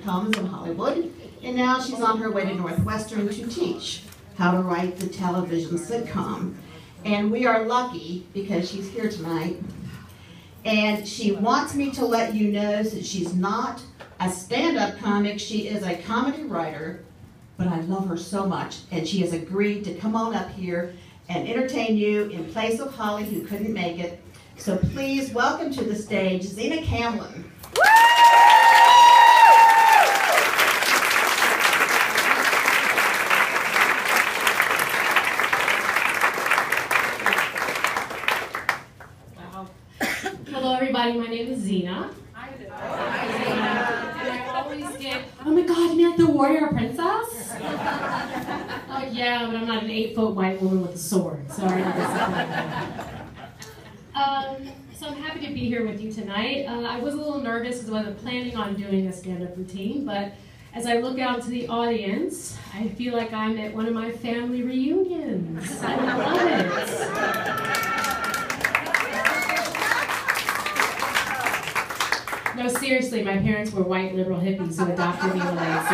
sitcoms in Hollywood, and now she's on her way to Northwestern to teach how to write the television sitcom. And we are lucky because she's here tonight. And she wants me to let you know that she's not a stand-up comic. She is a comedy writer, but I love her so much. And she has agreed to come on up here and entertain you in place of Holly, who couldn't make it. So please welcome to the stage, Zina GBamanas. Hello everybody, my name is Zina. Hi. And I always get, oh my god, you mean like the warrior princess? Oh yeah, but I'm not an 8-foot white woman with a sword. Sorry. So I'm happy to be here with you tonight. I was a little nervous because I wasn't planning on doing a stand-up routine, but as I look out to the audience, I feel like I'm at one of my family reunions. I love it. No, seriously, my parents were white liberal hippies who adopted me when I was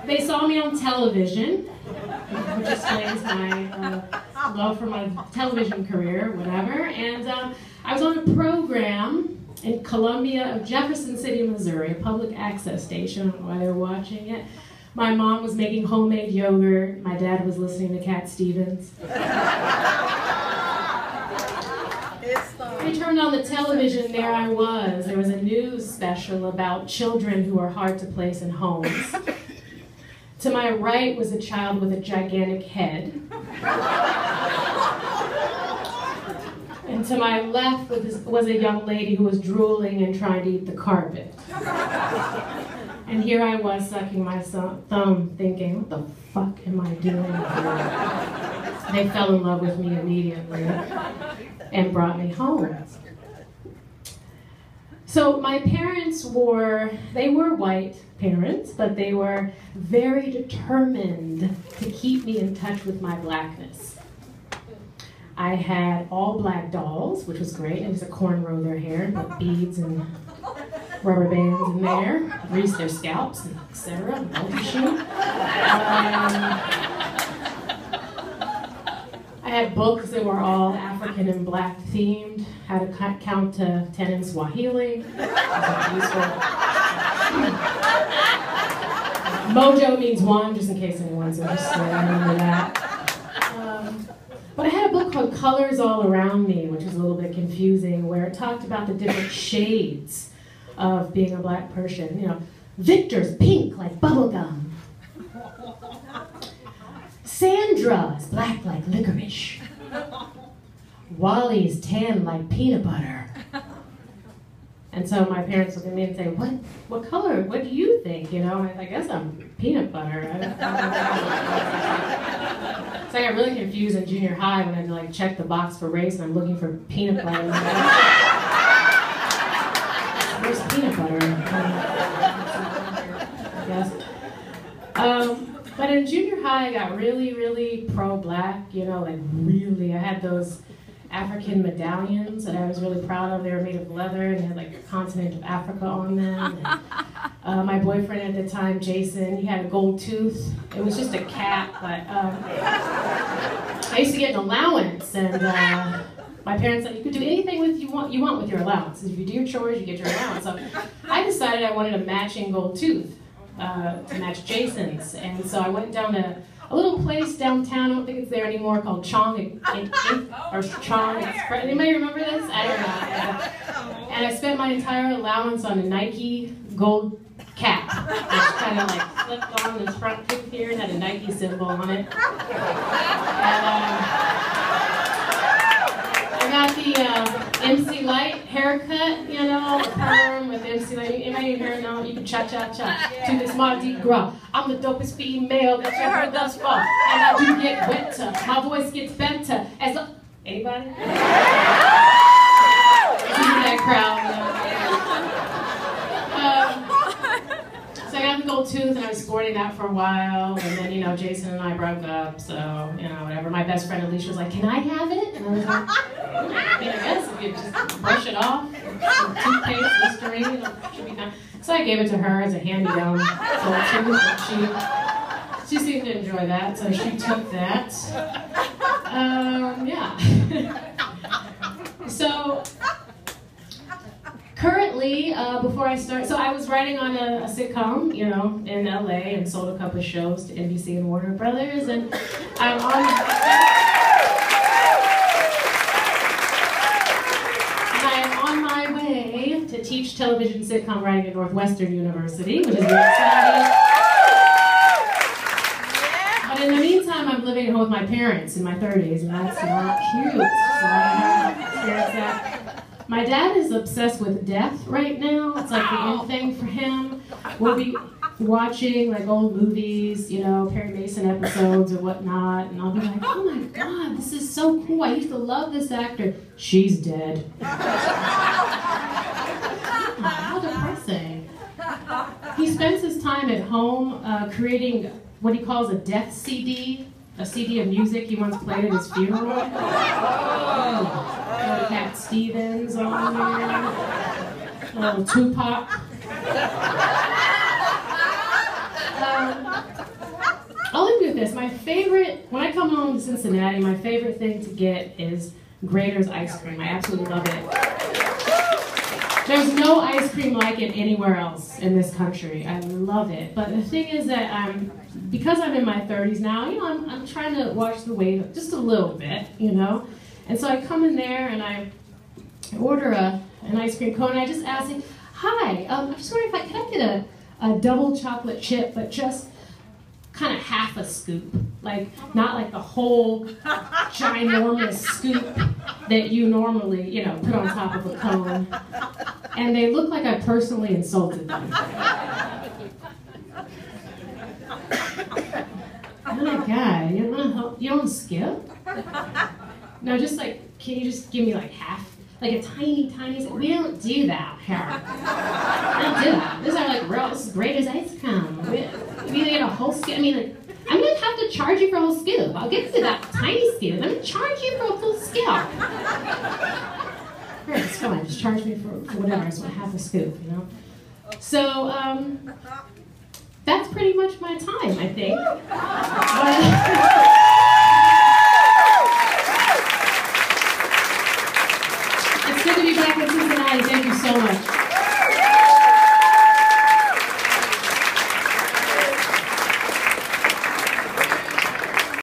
7. They saw me on television, which explains my love for my television career, whatever. And I was on a program in Columbia of Jefferson City, Missouri, a public access station. I don't know why they were watching it. My mom was making homemade yogurt. My dad was listening to Cat Stevens. I turned on the television, there I was. There was a news special about children who are hard to place in homes. To my right was a child with a gigantic head. And to my left was a young lady who was drooling and trying to eat the carpet. And here I was sucking my thumb thinking, what the fuck am I doing here? They fell in love with me immediately and brought me home. So my parents they were white parents, but they were very determined to keep me in touch with my blackness. I had all black dolls, which was great. It was a cornrow their hair, with beads and rubber bands in there, grease their scalps, etc. Multi-shoe. I had books that were all African and black themed, how to count to 10 in Swahili. Mojo means one, just in case anyone's interested. I remember that. But I had a book called Colors All Around Me, which was a little bit confusing, where it talked about the different shades of being a black person. You know, Victor's pink like bubblegum. Sandra's black like licorice. Wally's tan like peanut butter. And so my parents look at me and say, what color? What do you think? You know, I guess I'm peanut butter. So I got really confused in junior high when I had to like check the box for race and I'm looking for peanut butter. Where's peanut butter? I guess. But in junior high, I got really, really pro-black, you know, like really. I had those African medallions that I was really proud of. They were made of leather and they had like the continent of Africa on them. And, my boyfriend at the time, Jason, he had a gold tooth. It was just a cat, but I used to get an allowance, and my parents said you could do anything you want with your allowance. If you do your chores, you get your allowance. So I decided I wanted a matching gold tooth to match Jason's, and so I went down to a little place downtown, I don't think it's there anymore, called Chong or Chong Express. Anybody remember this? I don't know. And I spent my entire allowance on a Nike gold cap, which kind of like flipped on this front tooth here and had a Nike symbol on it. And I got the MC Light haircut, you know, perm with MC Light. Anybody here know you can cha-cha-cha to this Mardi Gras. I'm the dopest female that you heard thus far. And I do get wetter. My voice gets better. Anybody? That crowd. So I got the gold tooth and I was sporting that for a while. And then, you know, Jason and I broke up. So, you know, whatever. My best friend Alicia was like, can I have it? And I was like, I mean, I guess if you just brush it off. Some toothpaste, Listerine, should be fine. So I gave it to her as a hand-me-down too, and she seemed to enjoy that, so she took that. Yeah. So currently, before I start, so I was writing on a sitcom, you know, in LA, and sold a couple of shows to NBC and Warner Brothers, and I'm on my way to teach television sitcom writing at Northwestern University, which is very exciting. But in the meantime, I'm living at home with my parents in my 30s, and that's not cute. So I have to experience that. My dad is obsessed with death right now. It's like the end thing for him. We'll be watching like old movies, you know, Perry Mason episodes or whatnot, and I'll be like, oh my God, this is so cool. I used to love this actor. She's dead. How depressing. He spends his time at home creating what he calls a death CD, a CD of music he once played at his funeral. Cat Stevens on there, a little Tupac. I'll leave you with this. My favorite, when I come home to Cincinnati, my favorite thing to get is Grater's ice cream. I absolutely love it. There's no ice cream like it anywhere else in this country. I love it. But the thing is that because I'm in my 30s now, you know, I'm trying to watch the weight just a little bit, you know. And so I come in there and I order an ice cream cone, and I just ask him, hi, I'm just wondering if could I get a double chocolate chip, but just kind of half a scoop. Like, not like the whole ginormous scoop that you normally, you know, put on top of a cone. And they look like I personally insulted them. Oh my God, you want to help? You don't skip? No, just like, can you just give me like half? Like a tiny, we don't do that here. We don't do that. This is like real, this is great as ice cream. We either get a whole scoop. I mean, like, I'm gonna have to charge you for a whole scoop. I'll get to that tiny scoop. I'm gonna charge you for a full scoop. All right, it's fine. Just charge me for whatever, so half a scoop, you know? So, that's pretty much my time, I think.